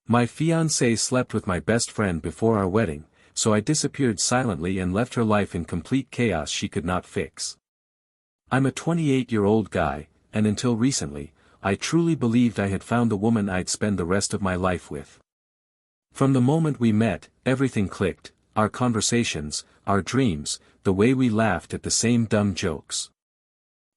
My fiancée slept with my best friend before our wedding, so I disappeared silently and left her life in complete chaos she could not fix. I'm a 28-year-old guy, and until recently, I truly believed I had found the woman I'd spend the rest of my life with. From the moment we met, everything clicked, our conversations, our dreams, the way we laughed at the same dumb jokes.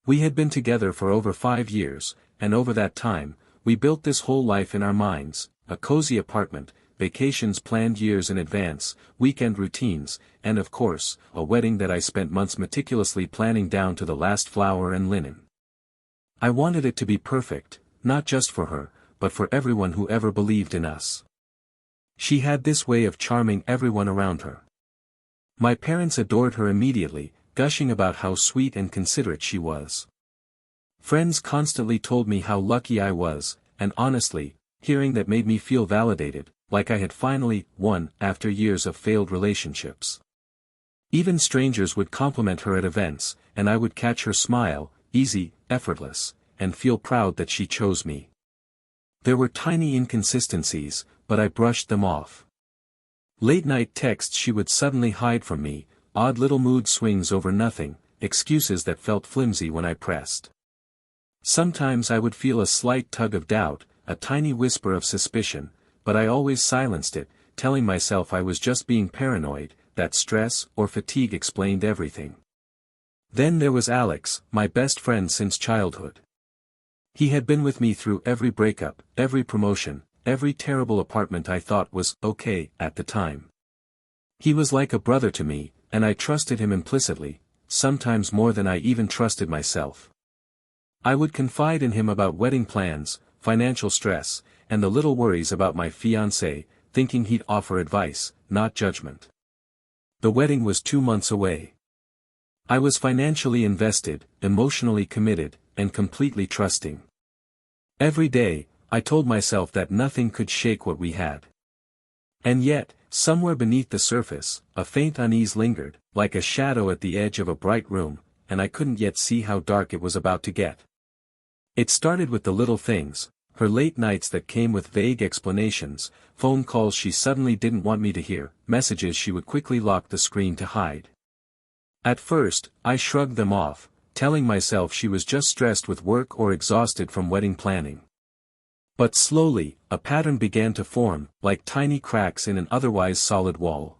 We had been together for over 5 years, and over that time, we built this whole life in our minds, a cozy apartment, vacations planned years in advance, weekend routines, and of course, a wedding that I spent months meticulously planning down to the last flower and linen. I wanted it to be perfect, not just for her, but for everyone who ever believed in us. She had this way of charming everyone around her. My parents adored her immediately, gushing about how sweet and considerate she was. Friends constantly told me how lucky I was, and honestly, hearing that made me feel validated, like I had finally won after years of failed relationships. Even strangers would compliment her at events, and I would catch her smile, easy, effortless, and feel proud that she chose me. There were tiny inconsistencies, but I brushed them off. Late-night texts she would suddenly hide from me, odd little mood swings over nothing, excuses that felt flimsy when I pressed. Sometimes I would feel a slight tug of doubt, a tiny whisper of suspicion, but I always silenced it, telling myself I was just being paranoid, that stress or fatigue explained everything. Then there was Alex, my best friend since childhood. He had been with me through every breakup, every promotion, every terrible apartment I thought was okay at the time. He was like a brother to me, and I trusted him implicitly, sometimes more than I even trusted myself. I would confide in him about wedding plans, financial stress, and the little worries about my fiancée, thinking he'd offer advice, not judgment. The wedding was 2 months away. I was financially invested, emotionally committed, and completely trusting. Every day, I told myself that nothing could shake what we had. And yet, somewhere beneath the surface, a faint unease lingered, like a shadow at the edge of a bright room, and I couldn't yet see how dark it was about to get. It started with the little things, her late nights that came with vague explanations, phone calls she suddenly didn't want me to hear, messages she would quickly lock the screen to hide. At first, I shrugged them off, telling myself she was just stressed with work or exhausted from wedding planning. But slowly, a pattern began to form, like tiny cracks in an otherwise solid wall.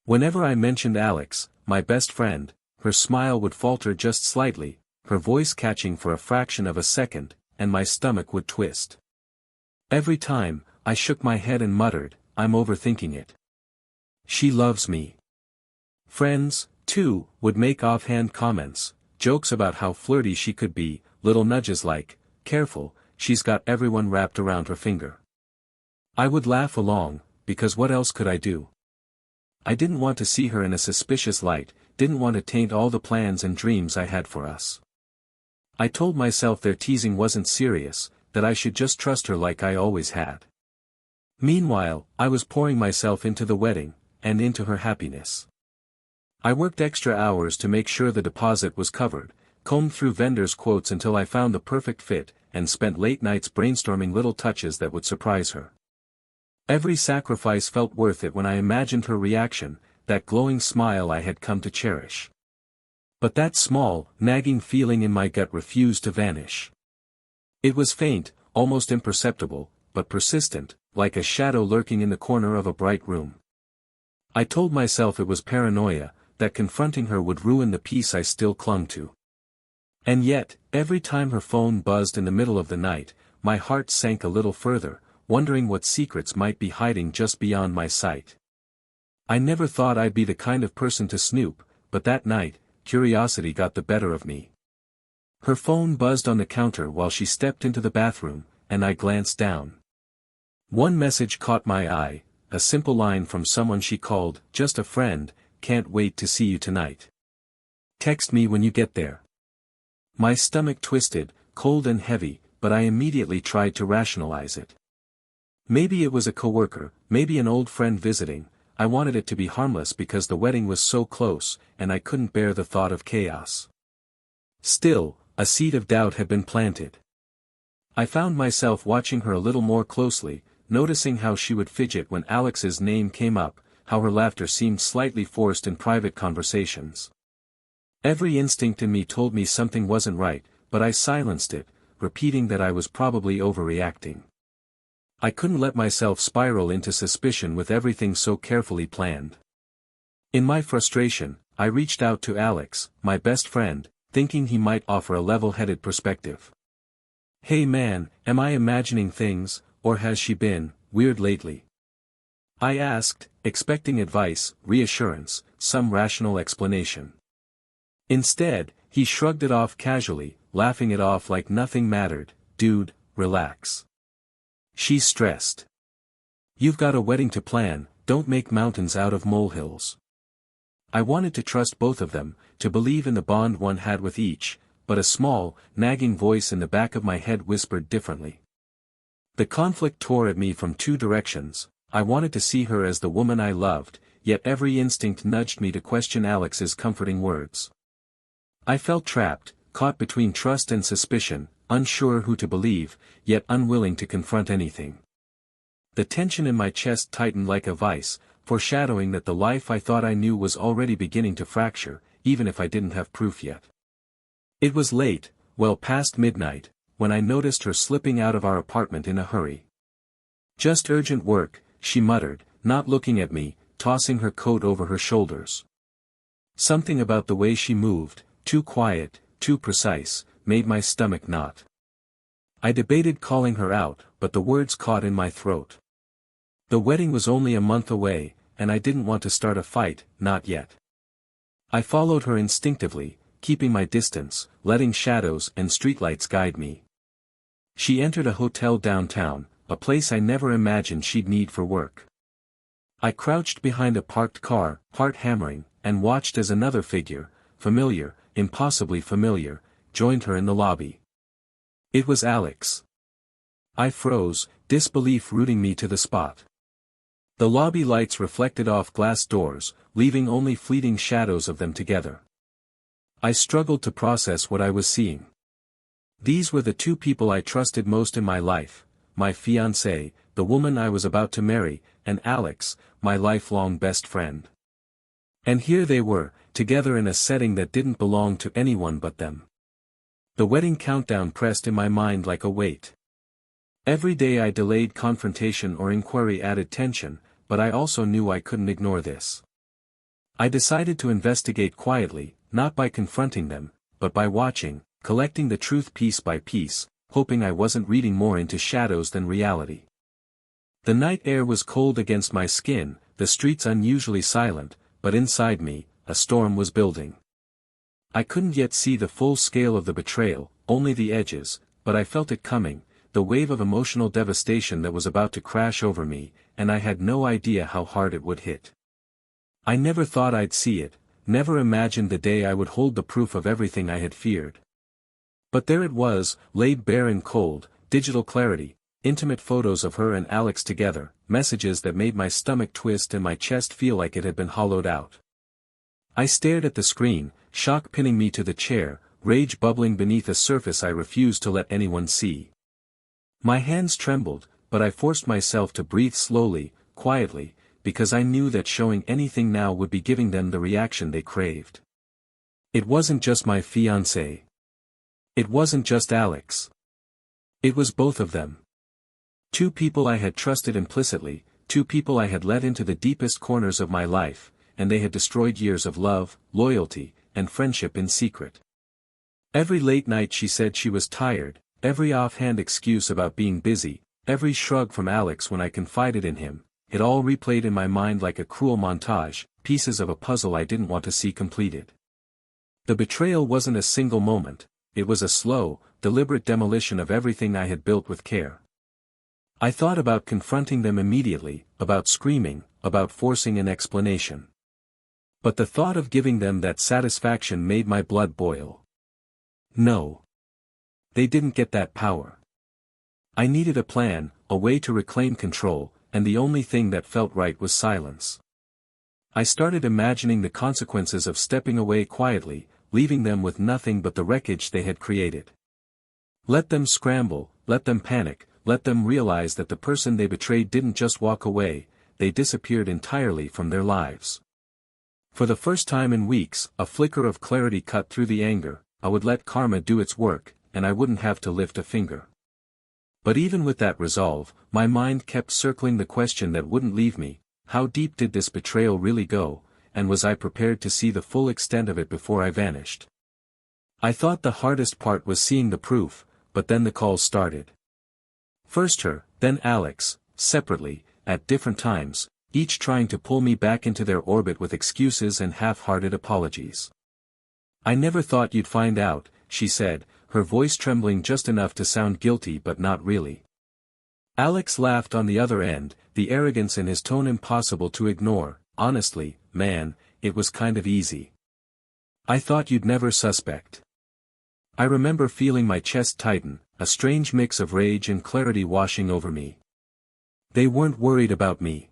Whenever I mentioned Alex, my best friend, her smile would falter just slightly, her voice catching for a fraction of a second, and my stomach would twist. Every time, I shook my head and muttered, "I'm overthinking it. She loves me." Friends, too, would make offhand comments, jokes about how flirty she could be, little nudges like, "Careful, she's got everyone wrapped around her finger." I would laugh along, because what else could I do? I didn't want to see her in a suspicious light, didn't want to taint all the plans and dreams I had for us. I told myself their teasing wasn't serious, that I should just trust her like I always had. Meanwhile, I was pouring myself into the wedding, and into her happiness. I worked extra hours to make sure the deposit was covered, combed through vendors' quotes until I found the perfect fit, and spent late nights brainstorming little touches that would surprise her. Every sacrifice felt worth it when I imagined her reaction, that glowing smile I had come to cherish. But that small, nagging feeling in my gut refused to vanish. It was faint, almost imperceptible, but persistent, like a shadow lurking in the corner of a bright room. I told myself it was paranoia, that confronting her would ruin the peace I still clung to. And yet, every time her phone buzzed in the middle of the night, my heart sank a little further, wondering what secrets might be hiding just beyond my sight. I never thought I'd be the kind of person to snoop, but that night, curiosity got the better of me. Her phone buzzed on the counter while she stepped into the bathroom, and I glanced down. One message caught my eye, a simple line from someone she called, "Just a friend, can't wait to see you tonight. Text me when you get there." My stomach twisted, cold and heavy, but I immediately tried to rationalize it. Maybe it was a coworker, maybe an old friend visiting. I wanted it to be harmless because the wedding was so close, and I couldn't bear the thought of chaos. Still, a seed of doubt had been planted. I found myself watching her a little more closely, noticing how she would fidget when Alex's name came up, how her laughter seemed slightly forced in private conversations. Every instinct in me told me something wasn't right, but I silenced it, repeating that I was probably overreacting. I couldn't let myself spiral into suspicion with everything so carefully planned. In my frustration, I reached out to Alex, my best friend, thinking he might offer a level-headed perspective. "Hey man, am I imagining things, or has she been weird lately?" I asked, expecting advice, reassurance, some rational explanation. Instead, he shrugged it off casually, laughing it off like nothing mattered. "Dude, relax. She's stressed. You've got a wedding to plan, don't make mountains out of molehills." I wanted to trust both of them, to believe in the bond one had with each, but a small, nagging voice in the back of my head whispered differently. The conflict tore at me from two directions. I wanted to see her as the woman I loved, yet every instinct nudged me to question Alex's comforting words. I felt trapped, caught between trust and suspicion, unsure who to believe, yet unwilling to confront anything. The tension in my chest tightened like a vice, foreshadowing that the life I thought I knew was already beginning to fracture, even if I didn't have proof yet. It was late, well past midnight, when I noticed her slipping out of our apartment in a hurry. "Just urgent work," she muttered, not looking at me, tossing her coat over her shoulders. Something about the way she moved, too quiet, too precise, made my stomach knot. I debated calling her out, but the words caught in my throat. The wedding was only a month away, and I didn't want to start a fight, not yet. I followed her instinctively, keeping my distance, letting shadows and streetlights guide me. She entered a hotel downtown, a place I never imagined she'd need for work. I crouched behind a parked car, heart hammering, and watched as another figure, familiar, impossibly familiar, joined her in the lobby. It was Alex. I froze, disbelief rooting me to the spot. The lobby lights reflected off glass doors, leaving only fleeting shadows of them together. I struggled to process what I was seeing. These were the two people I trusted most in my life, my fiancée, the woman I was about to marry, and Alex, my lifelong best friend. And here they were, together in a setting that didn't belong to anyone but them. The wedding countdown pressed in my mind like a weight. Every day I delayed confrontation or inquiry added tension, but I also knew I couldn't ignore this. I decided to investigate quietly, not by confronting them, but by watching, collecting the truth piece by piece, hoping I wasn't reading more into shadows than reality. The night air was cold against my skin, the streets unusually silent, but inside me, a storm was building. I couldn't yet see the full scale of the betrayal, only the edges, but I felt it coming, the wave of emotional devastation that was about to crash over me, and I had no idea how hard it would hit. I never thought I'd see it, never imagined the day I would hold the proof of everything I had feared. But there it was, laid bare in cold, digital clarity, intimate photos of her and Alex together, messages that made my stomach twist and my chest feel like it had been hollowed out. I stared at the screen, shock pinning me to the chair, rage bubbling beneath a surface I refused to let anyone see. My hands trembled, but I forced myself to breathe slowly, quietly, because I knew that showing anything now would be giving them the reaction they craved. It wasn't just my fiancée. It wasn't just Alex. It was both of them. Two people I had trusted implicitly, two people I had let into the deepest corners of my life, and they had destroyed years of love, loyalty, and friendship in secret. Every late night she said she was tired, every offhand excuse about being busy, every shrug from Alex when I confided in him, it all replayed in my mind like a cruel montage, pieces of a puzzle I didn't want to see completed. The betrayal wasn't a single moment, it was a slow, deliberate demolition of everything I had built with care. I thought about confronting them immediately, about screaming, about forcing an explanation. But the thought of giving them that satisfaction made my blood boil. No. They didn't get that power. I needed a plan, a way to reclaim control, and the only thing that felt right was silence. I started imagining the consequences of stepping away quietly, leaving them with nothing but the wreckage they had created. Let them scramble, let them panic, let them realize that the person they betrayed didn't just walk away, they disappeared entirely from their lives. For the first time in weeks, a flicker of clarity cut through the anger. I would let karma do its work, and I wouldn't have to lift a finger. But even with that resolve, my mind kept circling the question that wouldn't leave me: how deep did this betrayal really go, and was I prepared to see the full extent of it before I vanished? I thought the hardest part was seeing the proof, but then the calls started. First her, then Alex, separately, at different times, each trying to pull me back into their orbit with excuses and half-hearted apologies. "I never thought you'd find out," she said, her voice trembling just enough to sound guilty but not really. Alex laughed on the other end, the arrogance in his tone impossible to ignore. "Honestly, man, it was kind of easy. I thought you'd never suspect." I remember feeling my chest tighten, a strange mix of rage and clarity washing over me. They weren't worried about me.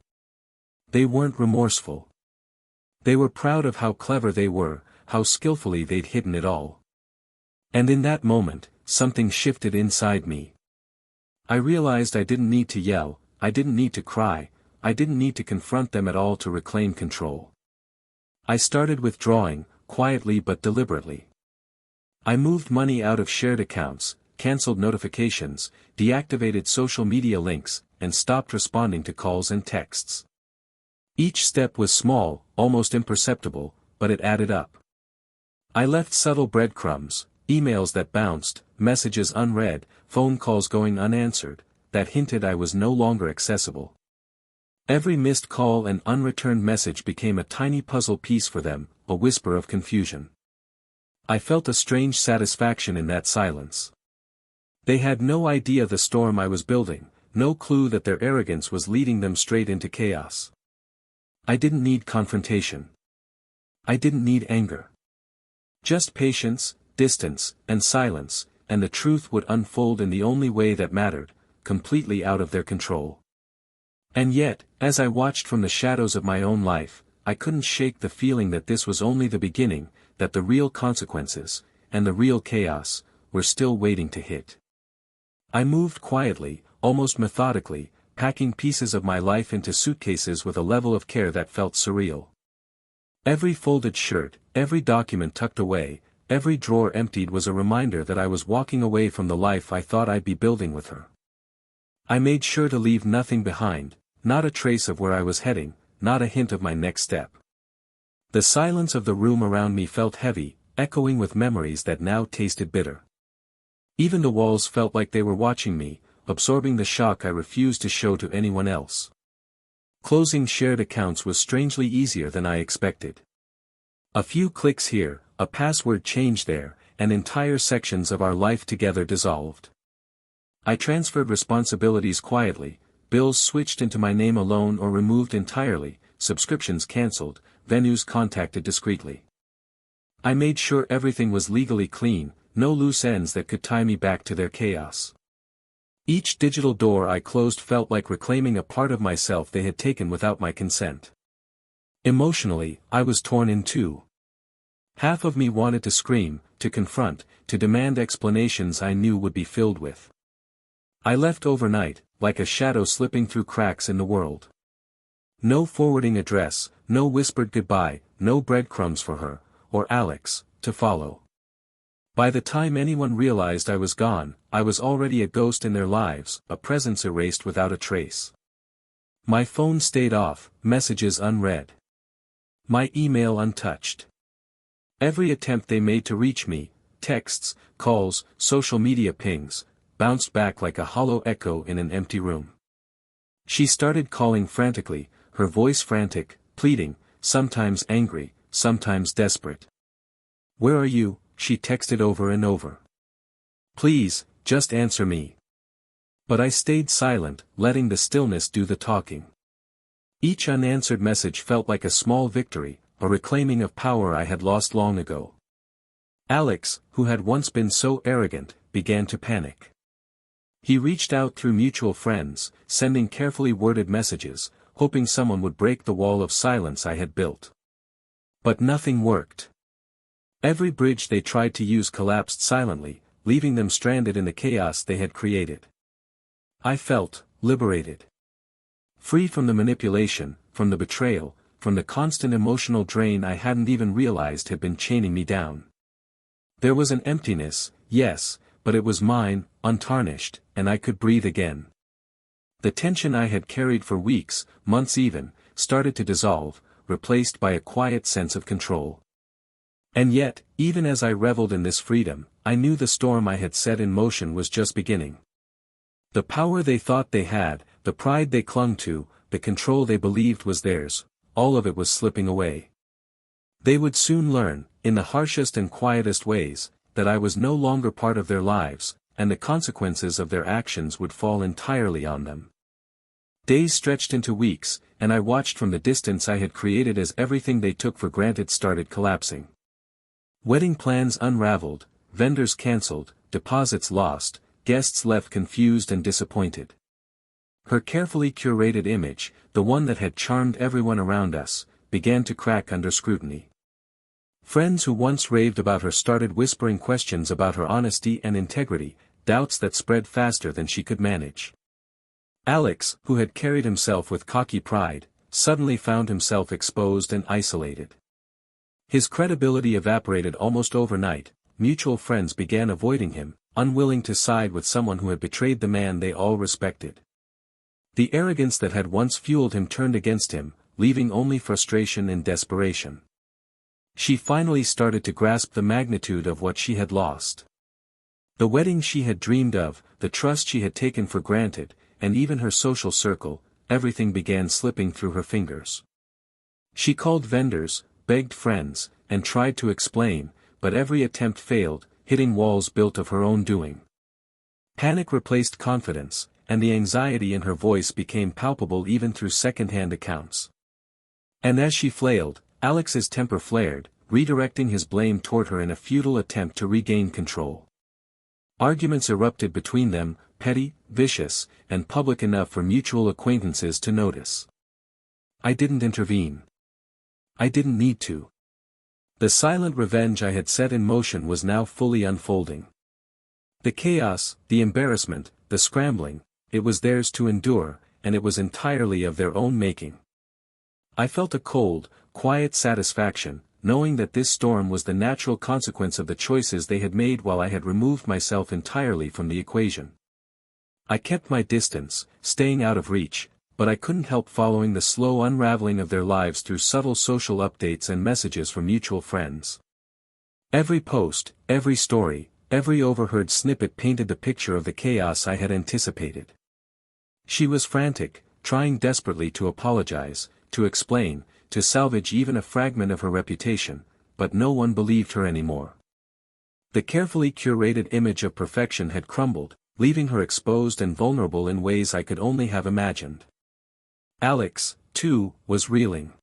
They weren't remorseful. They were proud of how clever they were, how skillfully they'd hidden it all. And in that moment, something shifted inside me. I realized I didn't need to yell, I didn't need to cry, I didn't need to confront them at all to reclaim control. I started withdrawing, quietly but deliberately. I moved money out of shared accounts, canceled notifications, deactivated social media links, and stopped responding to calls and texts. Each step was small, almost imperceptible, but it added up. I left subtle breadcrumbs, emails that bounced, messages unread, phone calls going unanswered, that hinted I was no longer accessible. Every missed call and unreturned message became a tiny puzzle piece for them, a whisper of confusion. I felt a strange satisfaction in that silence. They had no idea the storm I was building, no clue that their arrogance was leading them straight into chaos. I didn't need confrontation. I didn't need anger. Just patience, distance, and silence, and the truth would unfold in the only way that mattered, completely out of their control. And yet, as I watched from the shadows of my own life, I couldn't shake the feeling that this was only the beginning, that the real consequences, and the real chaos, were still waiting to hit. I moved quietly, almost methodically, packing pieces of my life into suitcases with a level of care that felt surreal. Every folded shirt, every document tucked away, every drawer emptied was a reminder that I was walking away from the life I thought I'd be building with her. I made sure to leave nothing behind, not a trace of where I was heading, not a hint of my next step. The silence of the room around me felt heavy, echoing with memories that now tasted bitter. Even the walls felt like they were watching me, absorbing the shock I refused to show to anyone else. Closing shared accounts was strangely easier than I expected. A few clicks here, a password change there, and entire sections of our life together dissolved. I transferred responsibilities quietly, bills switched into my name alone or removed entirely, subscriptions cancelled, venues contacted discreetly. I made sure everything was legally clean, no loose ends that could tie me back to their chaos. Each digital door I closed felt like reclaiming a part of myself they had taken without my consent. Emotionally, I was torn in two. Half of me wanted to scream, to confront, to demand explanations I knew would be filled with. I left overnight, like a shadow slipping through cracks in the world. No forwarding address, no whispered goodbye, no breadcrumbs for her, or Alex, to follow. By the time anyone realized I was gone, I was already a ghost in their lives, a presence erased without a trace. My phone stayed off, messages unread. My email untouched. Every attempt they made to reach me, texts, calls, social media pings, bounced back like a hollow echo in an empty room. She started calling frantically, her voice frantic, pleading, sometimes angry, sometimes desperate. "Where are you?" she texted over and over. "Please, just answer me." But I stayed silent, letting the stillness do the talking. Each unanswered message felt like a small victory, a reclaiming of power I had lost long ago. Alex, who had once been so arrogant, began to panic. He reached out through mutual friends, sending carefully worded messages, hoping someone would break the wall of silence I had built. But nothing worked. Every bridge they tried to use collapsed silently, leaving them stranded in the chaos they had created. I felt liberated. Free from the manipulation, from the betrayal, from the constant emotional drain I hadn't even realized had been chaining me down. There was an emptiness, yes, but it was mine, untarnished, and I could breathe again. The tension I had carried for weeks, months even, started to dissolve, replaced by a quiet sense of control. And yet, even as I reveled in this freedom, I knew the storm I had set in motion was just beginning. The power they thought they had, the pride they clung to, the control they believed was theirs, all of it was slipping away. They would soon learn, in the harshest and quietest ways, that I was no longer part of their lives, and the consequences of their actions would fall entirely on them. Days stretched into weeks, and I watched from the distance I had created as everything they took for granted started collapsing. Wedding plans unraveled, vendors cancelled, deposits lost, guests left confused and disappointed. Her carefully curated image, the one that had charmed everyone around us, began to crack under scrutiny. Friends who once raved about her started whispering questions about her honesty and integrity, doubts that spread faster than she could manage. Alex, who had carried himself with cocky pride, suddenly found himself exposed and isolated. His credibility evaporated almost overnight, mutual friends began avoiding him, unwilling to side with someone who had betrayed the man they all respected. The arrogance that had once fueled him turned against him, leaving only frustration and desperation. She finally started to grasp the magnitude of what she had lost. The wedding she had dreamed of, the trust she had taken for granted, and even her social circle, everything began slipping through her fingers. She called vendors, begged friends, and tried to explain, but every attempt failed, hitting walls built of her own doing. Panic replaced confidence, and the anxiety in her voice became palpable even through second-hand accounts. And as she flailed, Alex's temper flared, redirecting his blame toward her in a futile attempt to regain control. Arguments erupted between them, petty, vicious, and public enough for mutual acquaintances to notice. I didn't intervene. I didn't need to. The silent revenge I had set in motion was now fully unfolding. The chaos, the embarrassment, the scrambling, it was theirs to endure, and it was entirely of their own making. I felt a cold, quiet satisfaction, knowing that this storm was the natural consequence of the choices they had made while I had removed myself entirely from the equation. I kept my distance, staying out of reach, but I couldn't help following the slow unraveling of their lives through subtle social updates and messages from mutual friends. Every post, every story, every overheard snippet painted the picture of the chaos I had anticipated. She was frantic, trying desperately to apologize, to explain, to salvage even a fragment of her reputation, but no one believed her anymore. The carefully curated image of perfection had crumbled, leaving her exposed and vulnerable in ways I could only have imagined. Alex, too, was reeling.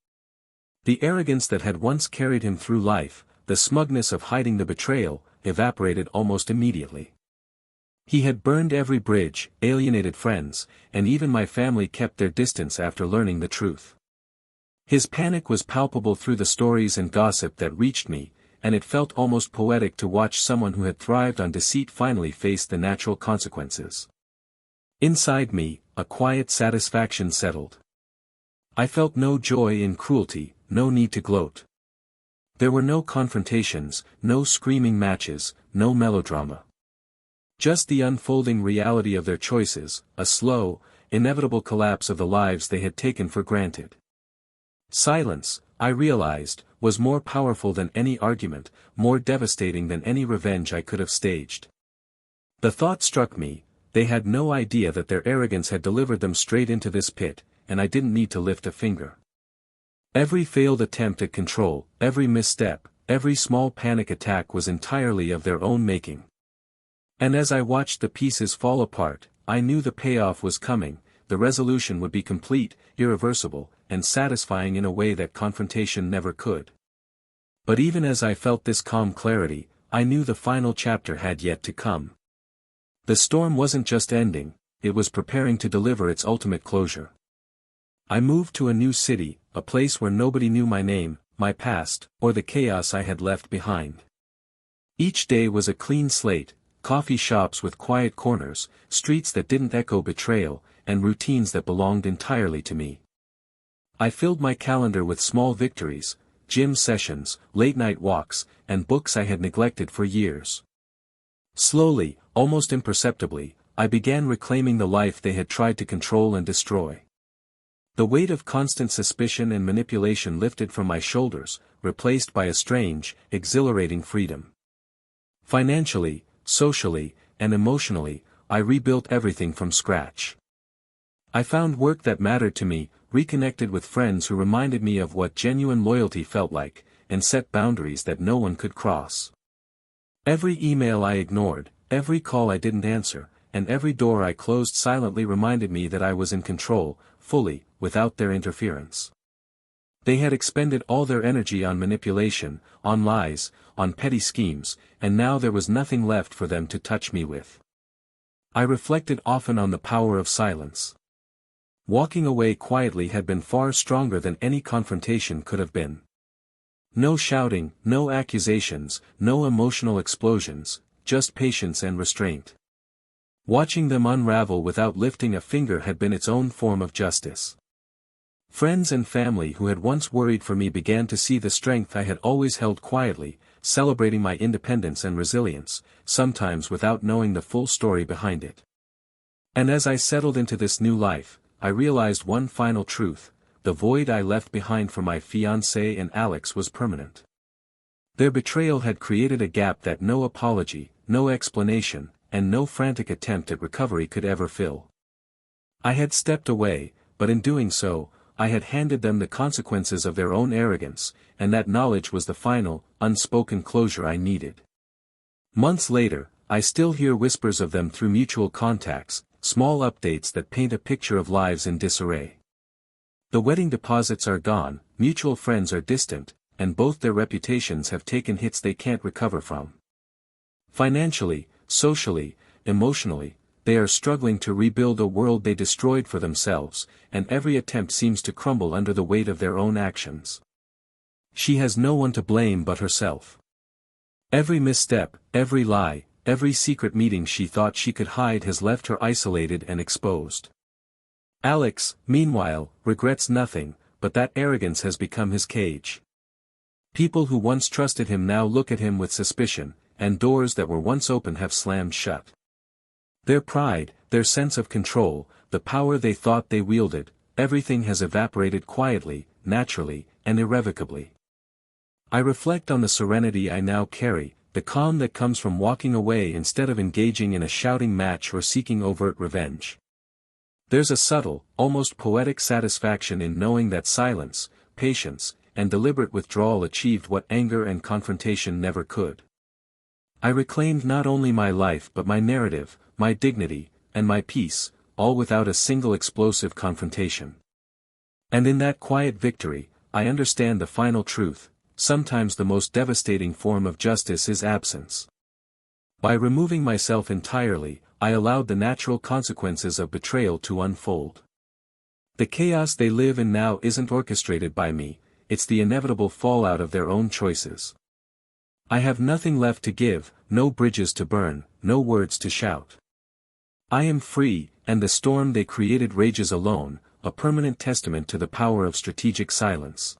The arrogance that had once carried him through life, the smugness of hiding the betrayal, evaporated almost immediately. He had burned every bridge, alienated friends, and even my family kept their distance after learning the truth. His panic was palpable through the stories and gossip that reached me, and it felt almost poetic to watch someone who had thrived on deceit finally face the natural consequences. Inside me, a quiet satisfaction settled. I felt no joy in cruelty, no need to gloat. There were no confrontations, no screaming matches, no melodrama. Just the unfolding reality of their choices, a slow, inevitable collapse of the lives they had taken for granted. Silence, I realized, was more powerful than any argument, more devastating than any revenge I could have staged. The thought struck me, they had no idea that their arrogance had delivered them straight into this pit, and I didn't need to lift a finger. Every failed attempt at control, every misstep, every small panic attack was entirely of their own making. And as I watched the pieces fall apart, I knew the payoff was coming, the resolution would be complete, irreversible, and satisfying in a way that confrontation never could. But even as I felt this calm clarity, I knew the final chapter had yet to come. The storm wasn't just ending, it was preparing to deliver its ultimate closure. I moved to a new city, a place where nobody knew my name, my past, or the chaos I had left behind. Each day was a clean slate, coffee shops with quiet corners, streets that didn't echo betrayal, and routines that belonged entirely to me. I filled my calendar with small victories, gym sessions, late-night walks, and books I had neglected for years. Slowly, almost imperceptibly, I began reclaiming the life they had tried to control and destroy. The weight of constant suspicion and manipulation lifted from my shoulders, replaced by a strange, exhilarating freedom. Financially, socially, and emotionally, I rebuilt everything from scratch. I found work that mattered to me, reconnected with friends who reminded me of what genuine loyalty felt like, and set boundaries that no one could cross. Every email I ignored, every call I didn't answer, and every door I closed silently reminded me that I was in control, fully, without their interference. They had expended all their energy on manipulation, on lies, on petty schemes, and now there was nothing left for them to touch me with. I reflected often on the power of silence. Walking away quietly had been far stronger than any confrontation could have been. No shouting, no accusations, no emotional explosions, just patience and restraint. Watching them unravel without lifting a finger had been its own form of justice. Friends and family who had once worried for me began to see the strength I had always held quietly, celebrating my independence and resilience, sometimes without knowing the full story behind it. And as I settled into this new life, I realized one final truth: the void I left behind for my fiancée and Alex was permanent. Their betrayal had created a gap that no apology, no explanation, and no frantic attempt at recovery could ever fill. I had stepped away, but in doing so, I had handed them the consequences of their own arrogance, and that knowledge was the final, unspoken closure I needed. Months later, I still hear whispers of them through mutual contacts, small updates that paint a picture of lives in disarray. The wedding deposits are gone, mutual friends are distant, and both their reputations have taken hits they can't recover from. Financially, socially, emotionally, they are struggling to rebuild a world they destroyed for themselves, and every attempt seems to crumble under the weight of their own actions. She has no one to blame but herself. Every misstep, every lie, every secret meeting she thought she could hide has left her isolated and exposed. Alex, meanwhile, regrets nothing, but that arrogance has become his cage. People who once trusted him now look at him with suspicion, and doors that were once open have slammed shut. Their pride, their sense of control, the power they thought they wielded, everything has evaporated quietly, naturally, and irrevocably. I reflect on the serenity I now carry, the calm that comes from walking away instead of engaging in a shouting match or seeking overt revenge. There's a subtle, almost poetic satisfaction in knowing that silence, patience, and deliberate withdrawal achieved what anger and confrontation never could. I reclaimed not only my life but my narrative, my dignity, and my peace, all without a single explosive confrontation. And in that quiet victory, I understand the final truth: sometimes the most devastating form of justice is absence. By removing myself entirely, I allowed the natural consequences of betrayal to unfold. The chaos they live in now isn't orchestrated by me, it's the inevitable fallout of their own choices. I have nothing left to give, no bridges to burn, no words to shout. I am free, and the storm they created rages alone, a permanent testament to the power of strategic silence.